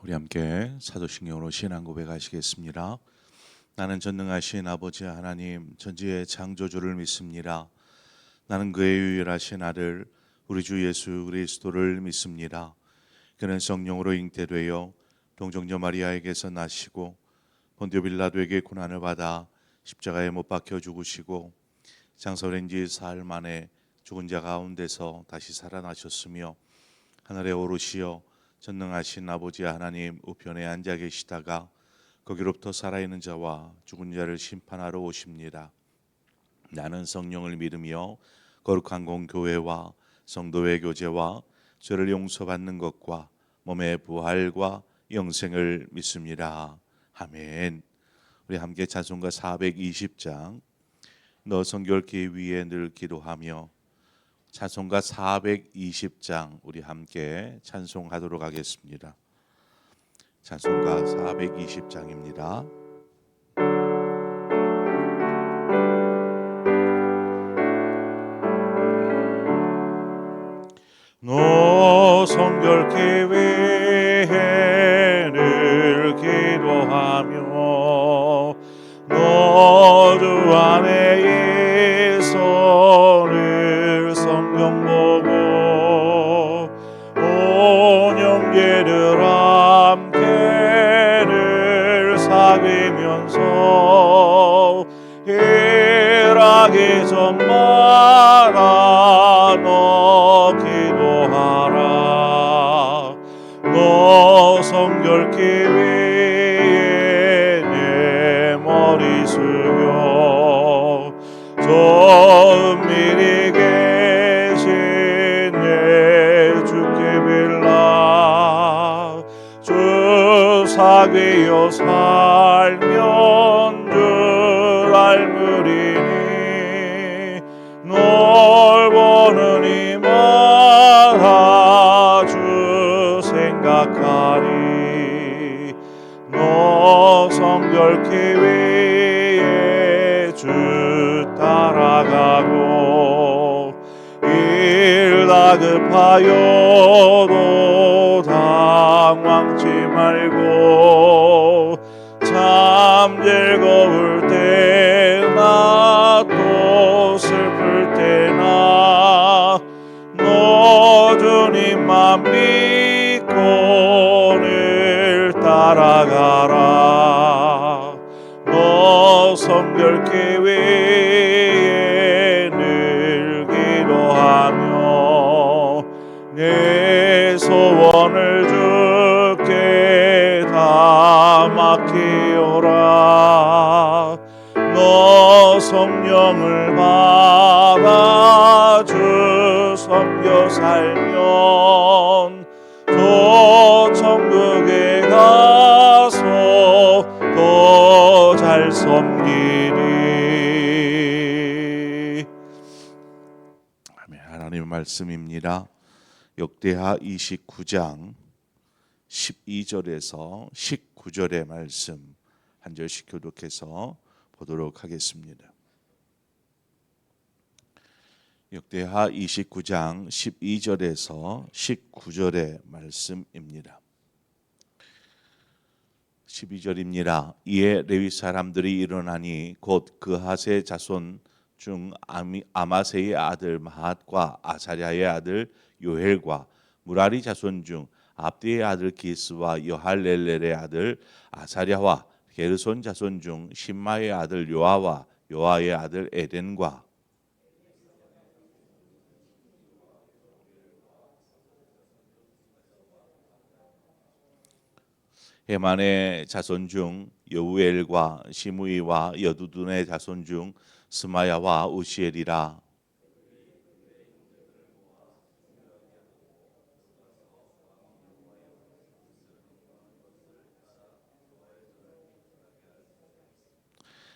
우리 함께 사도신경으로 신앙 고백하시겠습니다. 나는 전능하신 아버지 하나님 전지의 창조주를 믿습니다. 나는 그의 유일하신 아들 우리 주 예수 그리스도를 믿습니다. 그는 성령으로 잉태되어 동정녀 마리아에게서 나시고 본디오 빌라도에게 고난을 받아 십자가에 못 박혀 죽으시고 장사된 지 사흘 만에 죽은 자 가운데서 다시 살아나셨으며 하늘에 오르시어 전능하신 아버지 하나님 우편에 앉아 계시다가 거기로부터 살아있는 자와 죽은 자를 심판하러 오십니다. 나는 성령을 믿으며 거룩한 공교회와 성도의 교제와 죄를 용서받는 것과 몸의 부활과 영생을 믿습니다. 아멘. 우리 함께 찬송가 420장 너 성결기 위에 늘 기도하며 찬송가 420장 우리 함께 찬송하도록 하겠습니다. 찬송가 420장입니다. 너 성결기 위에 늘 기도하며 너 주 안에 있어 늘 성경 보고 온 형제들 함께 늘 사귀면서 일하기 전마다 너 기도하라. 너 성결기 위에 내 머리 숙여 저 은밀히 계신 내 주께 빌라. 주 사귀어 살면 줄 알므리니 널 보는 이마다 주 생각하리. 너 성결기 위에 주 따라가고 일 다급하여도 당황치 말고 참 즐거울 때나 또 슬플 때나 너 주님만 믿고 늘 따라가라. 너 성결기 위에 늘 기도하며 내 소원을 주께 다 맡기오라. 너 성령을 받아 주 섬겨 살면 또 천국에 가서 더 잘 섬기리. 아멘. 하나님의 말씀입니다. 역대하 29장 12절에서 19절의 말씀 한 절씩 교독해서 보도록 하겠습니다. 역대하 29장 12절에서 19절의 말씀입니다. 12절입니다. 이에 레위 사람들이 일어나니 곧 그핫의 자손 중 아마세의 아들 마핫과 아사랴의 아들 요헬과 무라리 자손 중 압디의 아들 기스와 여할렐렐의 아들 아사랴와 게르손 자손 중 심마의 아들 요아와 요아의 아들 에덴과 헤만의 자손 중 여우엘과 시므이와 여두둔의 자손 중 스마야와 우시엘이라.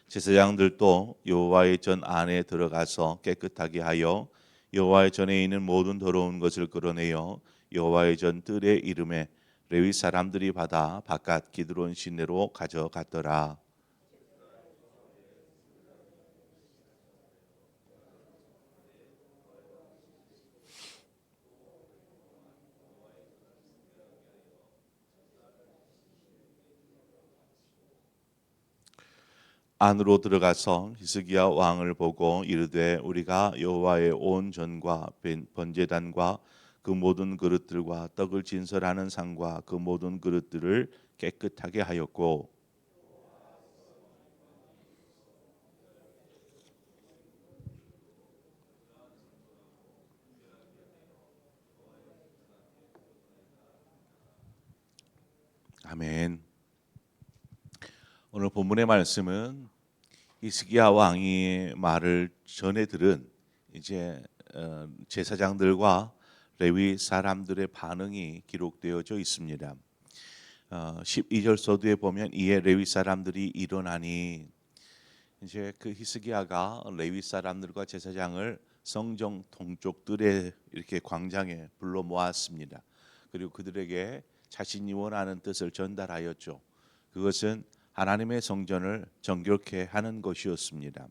제사장들도 여호와의 전 안에 들어가서 깨끗하게 하여 여호와의 전에 있는 모든 더러운 것을 끌어내어 여호와의 전 뜰의 이름에 레위 사람들이 받아 바깥 기드론 시내로 가져갔더라. 안으로 들어가서 히스기야 왕을 보고 이르되 우리가 여호와의 온 전과 번제단과 그 모든 그릇들과 떡을 진설하는 상과 그 모든 그릇들을 깨끗하게 하였고 아멘. 오늘 본문의 말씀은 히스기야 왕이 말을 전해 들은 이제 제사장들과 레위 사람들의 반응이 기록되어져 있습니다. 12절 서두에 보면 이에 레위 사람들이 일어나니 이제 그 히스기야가 레위 사람들과 제사장을 성정 동쪽들의 이렇게 광장에 불러 모았습니다. 그리고 그들에게 자신이 원하는 뜻을 전달하였죠. 그것은 하나님의 성전을 정결케 하는 것이었습니다.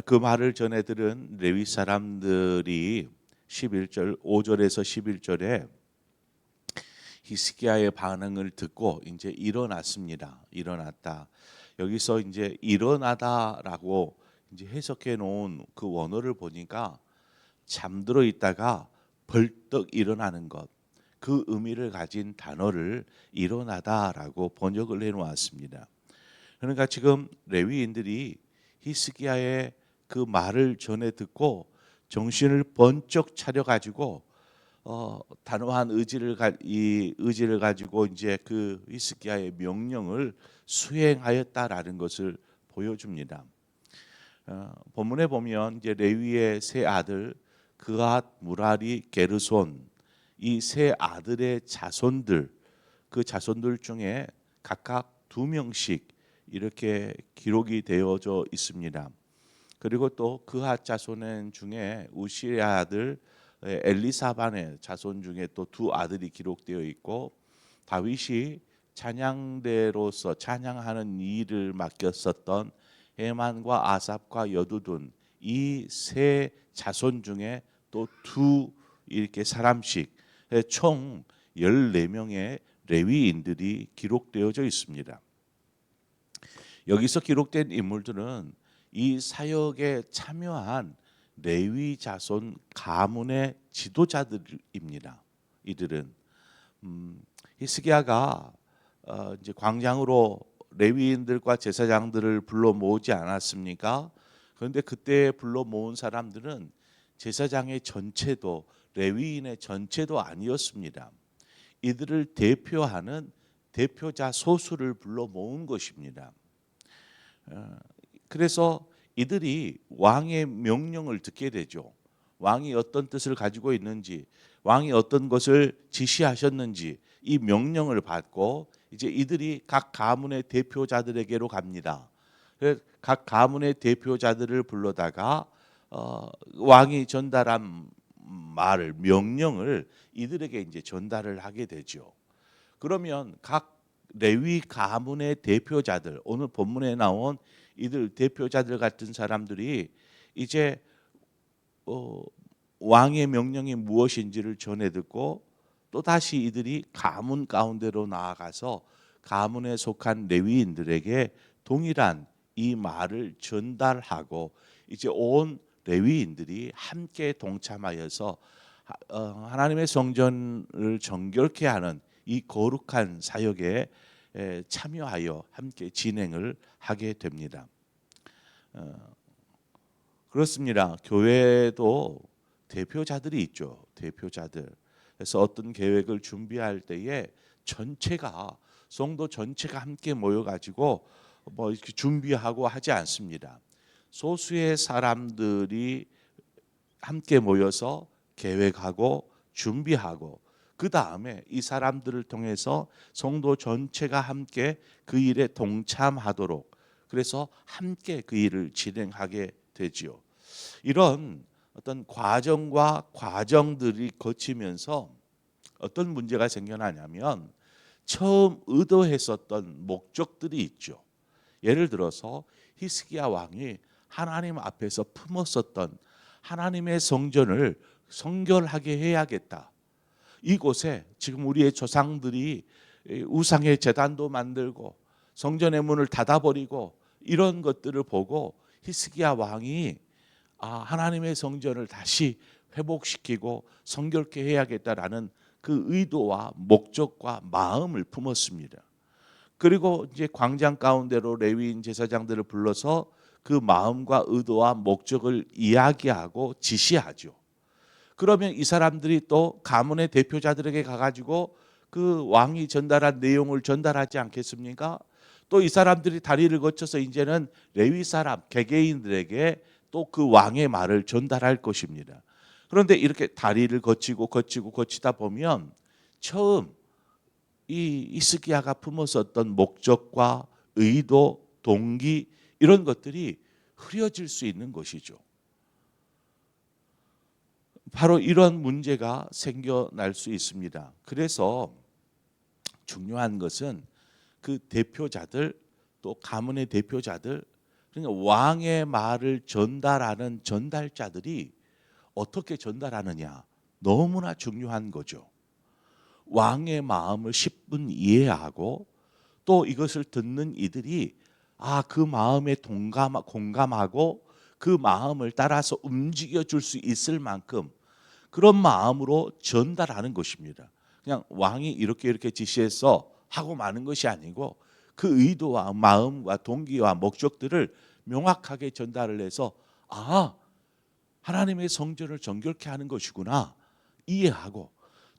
그 말을 전해 들은 레위 사람들이 11절 5절에서 11절에 히스기야의 반응을 듣고 이제 일어났습니다. 일어났다. 여기서 이제 일어나다라고 이제 해석해 놓은 그 원어를 보니까 잠들어 있다가 벌떡 일어나는 것, 그 의미를 가진 단어를 일어나다라고 번역을 해 놓았습니다. 그러니까 지금 레위인들이 히스기야의 그 말을 전해 듣고 정신을 번쩍 차려 가지고 단호한 의지를 가지고 이제 그 히스기야의 명령을 수행하였다라는 것을 보여줍니다. 본문에 보면 이제 레위의 세 아들 그앗, 무라리, 게르손 이 세 아들의 자손들 그 자손들 중에 각각 2명씩 이렇게 기록이 되어져 있습니다. 그리고 또 그앗 자손 중에 우시의 아들 엘리사반의 자손 중에 또 2 아들이 기록되어 있고 다윗이 찬양대로서 찬양하는 일을 맡겼었던 헤만과 아삽과 여두둔 이 세 자손 중에 또 2 이렇게 사람씩 총 14명의 레위인들이 기록되어져 있습니다. 여기서 기록된 인물들은 이 사역에 참여한 레위 자손 가문의 지도자들입니다. 이들은 히스기야가 이제 광장으로 레위인들과 제사장들을 불러 모으지 않았습니까? 그런데 그때 불러 모은 사람들은 제사장의 전체도 레위인의 전체도 아니었습니다. 이들을 대표하는 대표자 소수를 불러 모은 것입니다. 그래서 이들이 왕의 명령을 듣게 되죠. 왕이 어떤 뜻을 가지고 있는지, 왕이 어떤 것을 지시하셨는지 이 명령을 받고 이제 이들이 각 가문의 대표자들에게로 갑니다. 각 가문의 대표자들을 불러다가 왕이 전달한 말을 명령을 이들에게 이제 전달을 하게 되죠. 그러면 각 레위 가문의 대표자들 오늘 본문에 나온 이들 대표자들 같은 사람들이 이제 왕의 명령이 무엇인지를 전해 듣고 또 다시 이들이 가문 가운데로 나아가서 가문에 속한 레위인들에게 동일한 이 말을 전달하고 이제 온 레위인들이 함께 동참하여서 하나님의 성전을 정결케 하는 이 거룩한 사역에 참여하여 함께 진행을 하게 됩니다. 그렇습니다. 교회도 대표자들이 있죠. 대표자들. 그래서 어떤 계획을 준비할 때에 전체가 성도 전체가 함께 모여가지고 뭐 이렇게 준비하고 하지 않습니다. 소수의 사람들이 함께 모여서 계획하고 준비하고 그 다음에 이 사람들을 통해서 성도 전체가 함께 그 일에 동참하도록 그래서 함께 그 일을 진행하게 되지요. 이런 어떤 과정과 과정들이 거치면서 어떤 문제가 생겨나냐면 처음 의도했었던 목적들이 있죠. 예를 들어서 히스기야 왕이 하나님 앞에서 품었었던 하나님의 성전을 성결하게 해야겠다. 이곳에 지금 우리의 조상들이 우상의 제단도 만들고 성전의 문을 닫아버리고 이런 것들을 보고 히스기야 왕이 하나님의 성전을 다시 회복시키고 성결케 해야겠다라는 그 의도와 목적과 마음을 품었습니다. 그리고 이제 광장 가운데로 레위인 제사장들을 불러서 그 마음과 의도와 목적을 이야기하고 지시하죠. 그러면 이 사람들이 또 가문의 대표자들에게 가가지고 그 왕이 전달한 내용을 전달하지 않겠습니까? 또 이 사람들이 다리를 거쳐서 이제는 레위 사람 개개인들에게 또 그 왕의 말을 전달할 것입니다. 그런데 이렇게 다리를 거치다 보면 처음 이 히스기야가 품었었던 목적과 의도, 동기 이런 것들이 흐려질 수 있는 것이죠. 바로 이런 문제가 생겨날 수 있습니다. 그래서 중요한 것은 그 대표자들 또 가문의 대표자들 그러니까 왕의 말을 전달하는 전달자들이 어떻게 전달하느냐 너무나 중요한 거죠. 왕의 마음을 10분 이해하고 또 이것을 듣는 이들이 그 마음에 공감하고 그 마음을 따라서 움직여 줄 수 있을 만큼 그런 마음으로 전달하는 것입니다. 그냥 왕이 이렇게 지시해서 하고 마는 것이 아니고 그 의도와 마음과 동기와 목적들을 명확하게 전달을 해서 하나님의 성전을 정결케 하는 것이구나 이해하고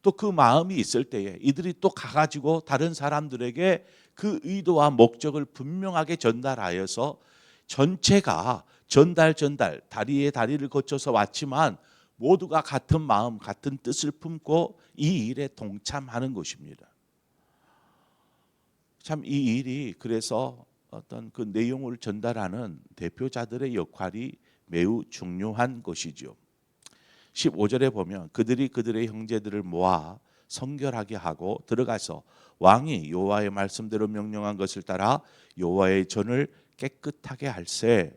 또 그 마음이 있을 때에 이들이 또 가가지고 다른 사람들에게 그 의도와 목적을 분명하게 전달하여서 전체가 전달 다리에 다리를 거쳐서 왔지만 모두가 같은 마음 같은 뜻을 품고 이 일에 동참하는 것입니다. 참 이 일이 그래서 어떤 그 내용을 전달하는 대표자들의 역할이 매우 중요한 것이죠. 15절에 보면 그들이 그들의 형제들을 모아 성결하게 하고 들어가서 왕이 여호와의 말씀대로 명령한 것을 따라 여호와의 전을 깨끗하게 할세.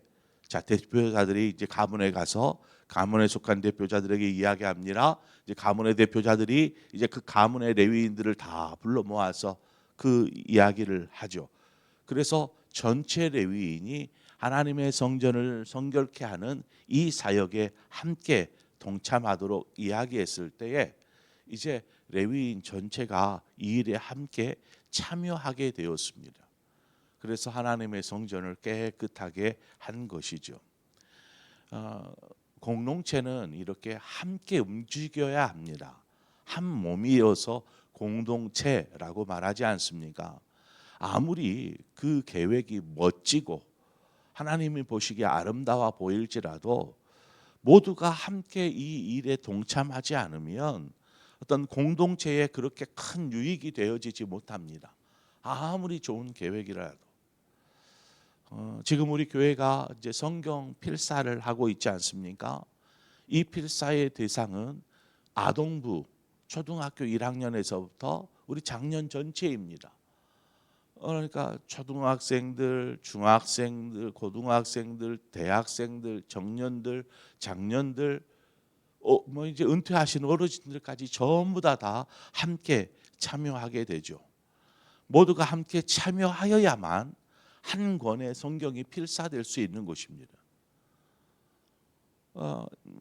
자, 대표자들이 이제 가문에 가서 가문에 속한 대표자들에게 이야기합니다. 이제 가문의 대표자들이 이제 그 가문의 레위인들을 다 불러 모아서 그 이야기를 하죠. 그래서 전체 레위인이 하나님의 성전을 성결케 하는 이 사역에 함께 동참하도록 이야기했을 때에 이제 레위인 전체가 이 일에 함께 참여하게 되었습니다. 그래서 하나님의 성전을 깨끗하게 한 것이죠. 공동체는 이렇게 함께 움직여야 합니다. 한 몸이어서 공동체라고 말하지 않습니까? 아무리 그 계획이 멋지고 하나님이 보시기에 아름다워 보일지라도 모두가 함께 이 일에 동참하지 않으면 어떤 공동체에 그렇게 큰 유익이 되어지지 못합니다. 아무리 좋은 계획이라도. 지금 우리 교회가 이제 성경 필사를 하고 있지 않습니까? 이 필사의 대상은 아동부 초등학교 1학년에서부터 우리 작년 전체입니다. 그러니까 초등학생들, 중학생들, 고등학생들, 대학생들, 청년들, 장년들, 뭐 이제 은퇴하신 어르신들까지 전부 다 함께 참여하게 되죠. 모두가 함께 참여하여야만 한 권의 성경이 필사될 수 있는 것입니다.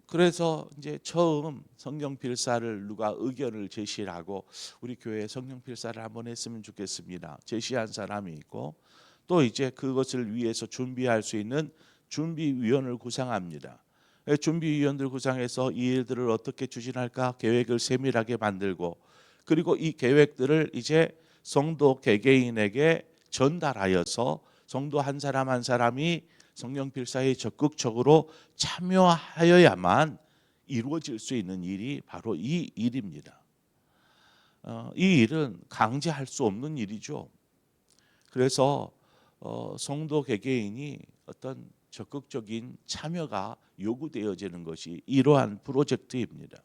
그래서 이제 처음 성경 필사를 누가 의견을 제시하고 우리 교회에 성경 필사를 한번 했으면 좋겠습니다. 제시한 사람이 있고 또 이제 그것을 위해서 준비할 수 있는 준비위원을 구상합니다. 준비위원들 구상해서 이 일들을 어떻게 추진할까 계획을 세밀하게 만들고 그리고 이 계획들을 이제 성도 개개인에게 전달하여서 성도 한 사람 한 사람이 성령 필사에 적극적으로 참여하여야만 이루어질 수 있는 일이 바로 이 일입니다. 이 일은 강제할 수 없는 일이죠. 그래서 성도 개개인이 어떤 적극적인 참여가 요구되어지는 것이 이러한 프로젝트입니다.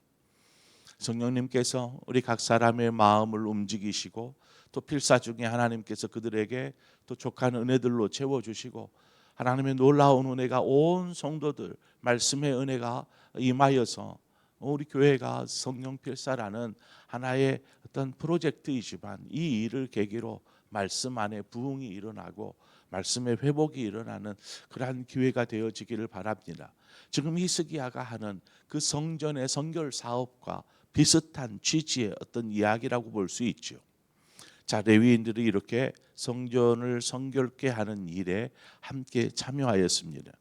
성령님께서 우리 각 사람의 마음을 움직이시고 또 필사 중에 하나님께서 그들에게 또 족한 은혜들로 채워주시고 하나님의 놀라운 은혜가 온 성도들 말씀의 은혜가 임하여서 우리 교회가 성령 필사라는 하나의 어떤 프로젝트이지만 이 일을 계기로 말씀 안에 부흥이 일어나고 말씀의 회복이 일어나는 그러한 기회가 되어지기를 바랍니다. 지금 히스기야가 하는 그 성전의 성결 사업과 비슷한 취지의 어떤 이야기라고 볼 수 있죠. 자, 레위인들이 이렇게 성전을 성결케 하는 일에 함께 참여하였습니다.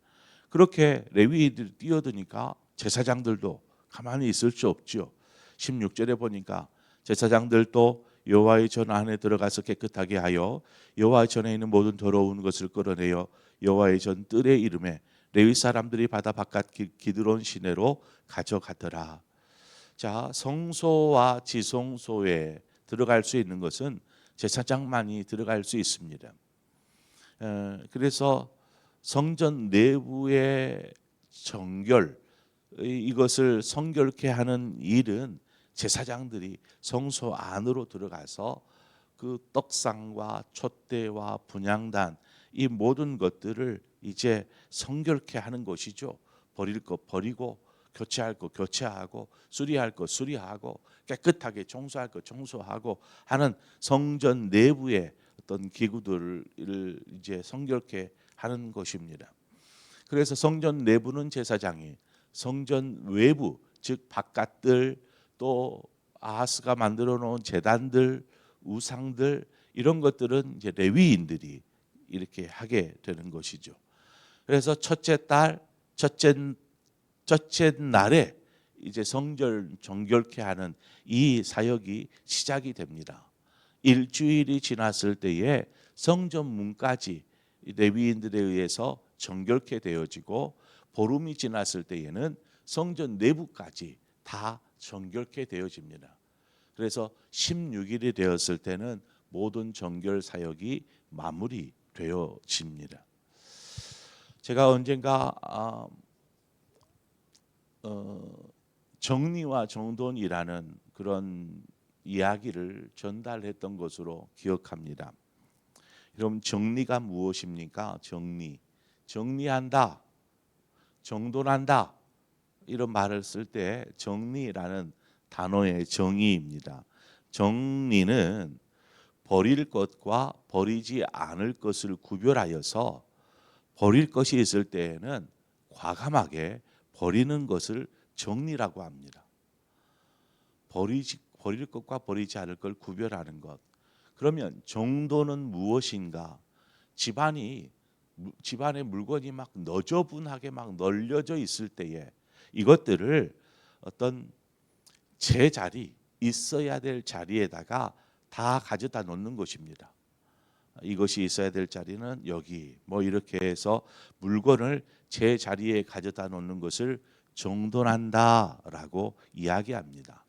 그렇게 레위인들이 뛰어드니까 제사장들도 가만히 있을 수 없죠. 16절에 보니까 제사장들도 여호와의 전 안에 들어가서 깨끗하게 하여 여호와의 전에 있는 모든 더러운 것을 끌어내어 여호와의 전 뜰에 이름에 레위 사람들이 바다 바깥 기드론 시내로 가져가더라. 자, 성소와 지성소에 들어갈 수 있는 것은 제사장만이 들어갈 수 있습니다. 그래서 성전 내부의 정결, 이것을 성결케 하는 일은 제사장들이 성소 안으로 들어가서 그 떡상과 촛대와 분향단 이 모든 것들을 이제 성결케 하는 것이죠. 버릴 것 버리고 교체할 것 교체하고 수리할 것 수리하고 깨끗하게 청소할 것 청소하고 하는 성전 내부의 어떤 기구들을 이제 성결케 하는 것입니다. 그래서 성전 내부는 제사장이, 성전 외부 즉 바깥들 또 아하스가 만들어 놓은 제단들, 우상들 이런 것들은 이제 레위인들이 이렇게 하게 되는 것이죠. 그래서 첫째 날에 이제 성전 정결케 하는 이 사역이 시작이 됩니다. 일주일이 지났을 때에 성전 문까지 레위인들에 의해서 정결케 되어지고 보름이 지났을 때에는 성전 내부까지 다 정결케 되어집니다. 그래서 16일이 되었을 때는 모든 정결 사역이 마무리되어집니다. 제가 언젠가 정리와 정돈이라는 그런 이야기를 전달했던 것으로 기억합니다. 여러분, 정리가 무엇입니까? 정리한다, 정돈한다 이런 말을 쓸 때 정리라는 단어의 정의입니다. 정리는 버릴 것과 버리지 않을 것을 구별하여서 버릴 것이 있을 때에는 과감하게 버리는 것을 정리라고 합니다. 버릴 것과 버리지 않을 걸 구별하는 것. 그러면 정도는 무엇인가? 집안에 물건이 막 너저분하게 막 널려져 있을 때에 이것들을 어떤 제자리, 있어야 될 자리에다가 다 가져다 놓는 것입니다. 이것이 있어야 될 자리는 여기 뭐 이렇게 해서 물건을 제 자리에 가져다 놓는 것을 정돈한다라고 이야기합니다.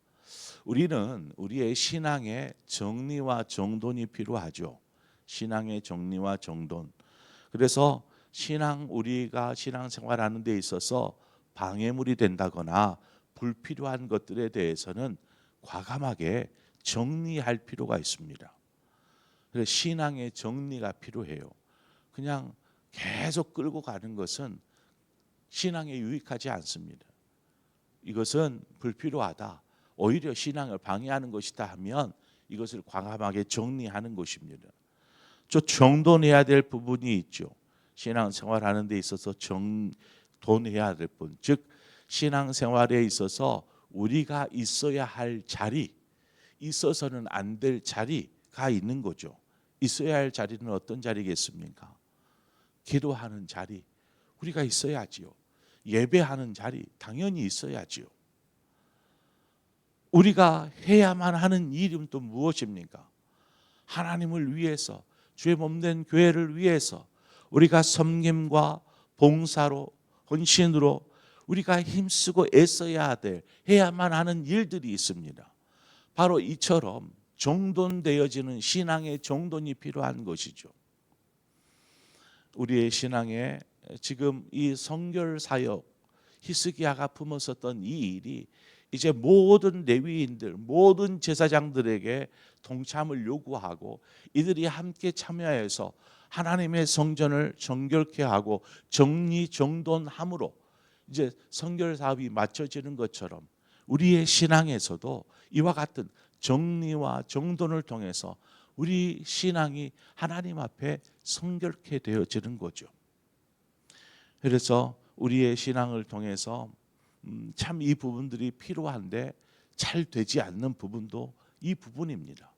우리는 우리의 신앙의 정리와 정돈이 필요하죠. 신앙의 정리와 정돈. 그래서 우리가 신앙생활하는 데 있어서 방해물이 된다거나 불필요한 것들에 대해서는 과감하게 정리할 필요가 있습니다. 그래서 신앙의 정리가 필요해요. 그냥 계속 끌고 가는 것은 신앙에 유익하지 않습니다. 이것은 불필요하다. 오히려 신앙을 방해하는 것이다 하면 이것을 과감하게 정리하는 것입니다. 저 정돈해야 될 부분이 있죠. 신앙생활하는 데 있어서 정돈해야 될 부분. 즉 신앙생활에 있어서 우리가 있어야 할 자리, 있어서는 안 될 자리가 있는 거죠. 있어야 할 자리는 어떤 자리겠습니까? 기도하는 자리, 우리가 있어야지요. 예배하는 자리, 당연히 있어야지요. 우리가 해야만 하는 일은 또 무엇입니까? 하나님을 위해서, 주의 몸된 교회를 위해서 우리가 섬김과 봉사로, 헌신으로 우리가 힘쓰고 애써야 될, 해야만 하는 일들이 있습니다. 바로 이처럼 정돈되어지는 신앙의 정돈이 필요한 것이죠. 우리의 신앙에 지금 이 성결 사역, 히스기야가 품었었던 이 일이 이제 모든 레위인들, 모든 제사장들에게 동참을 요구하고 이들이 함께 참여해서 하나님의 성전을 정결케 하고 정리정돈함으로 이제 성결 사업이 맞춰지는 것처럼 우리의 신앙에서도 이와 같은 정리와 정돈을 통해서 우리 신앙이 하나님 앞에 성결케 되어지는 거죠. 그래서 우리의 신앙을 통해서 참 이 부분들이 필요한데 잘 되지 않는 부분도 이 부분입니다.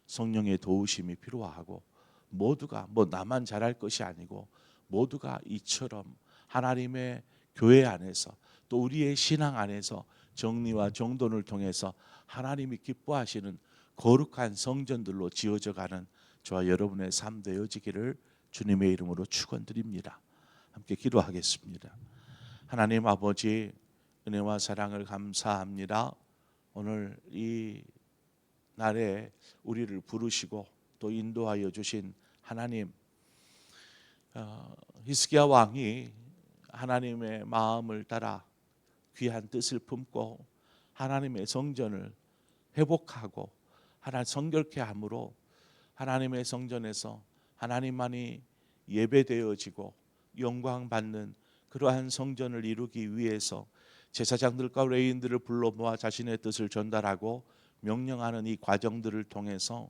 성령의 도우심이 필요하고, 모두가 나만 잘할 것이 아니고 모두가 이처럼 하나님의 교회 안에서 또 우리의 신앙 안에서 정리와 정돈을 통해서 하나님이 기뻐하시는 거룩한 성전들로 지어져가는 저와 여러분의 삶 되어지기를 주님의 이름으로 축원드립니다. 함께 기도하겠습니다. 하나님 아버지, 은혜와 사랑을 감사합니다. 오늘 이 날에 우리를 부르시고 또 인도하여 주신 하나님, 히스기야 왕이 하나님의 마음을 따라 귀한 뜻을 품고 하나님의 성전을 회복하고 하나님 성결케 함으로 하나님의 성전에서 하나님만이 예배되어지고 영광받는 그러한 성전을 이루기 위해서 제사장들과 레위인들을 불러 모아 자신의 뜻을 전달하고 명령하는 이 과정들을 통해서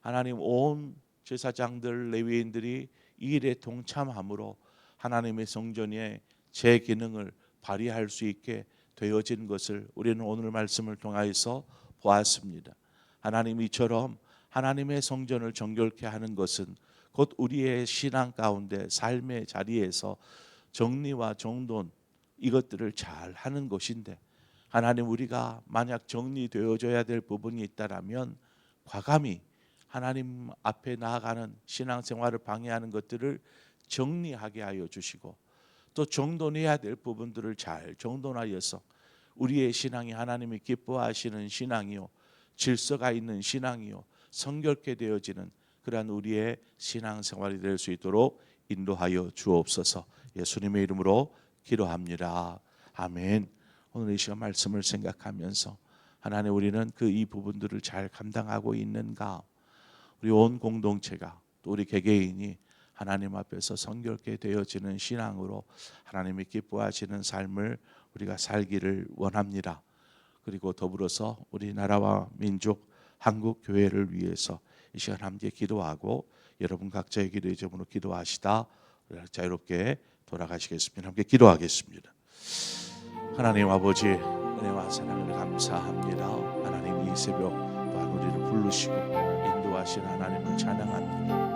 하나님 온 제사장들 레위인들이 이 일에 동참함으로 하나님의 성전의 제 기능을 발휘할 수 있게 되어진 것을 우리는 오늘 말씀을 통하여서 보았습니다. 하나님 이처럼 하나님의 성전을 정결케 하는 것은 곧 우리의 신앙 가운데 삶의 자리에서 정리와 정돈 이것들을 잘 하는 것인데, 하나님 우리가 만약 정리되어져야 될 부분이 있다라면 과감히 하나님 앞에 나아가는 신앙생활을 방해하는 것들을 정리하게 하여 주시고, 또 정돈해야 될 부분들을 잘 정돈하여서 우리의 신앙이 하나님이 기뻐하시는 신앙이요, 질서가 있는 신앙이요, 성결케 되어지는 그러한 우리의 신앙생활이 될 수 있도록 인도하여 주옵소서. 예수님의 이름으로 기도합니다. 아멘. 오늘 이 시간 말씀을 생각하면서 하나님, 우리는 이 부분들을 잘 감당하고 있는가? 우리 온 공동체가 또 우리 개개인이 하나님 앞에서 성결케 되어지는 신앙으로 하나님이 기뻐하시는 삶을 우리가 살기를 원합니다. 그리고 더불어서 우리나라와 민족 한국 교회를 위해서 이 시간 함께 기도하고 여러분 각자의 기도의 제목으로 기도하시다 자유롭게 돌아가시겠습니다. 함께 기도하겠습니다. 하나님 아버지, 은혜와 사랑을 감사합니다. 하나님 이 새벽 또한 우리를 부르시고 인도하신 하나님을 찬양합니다.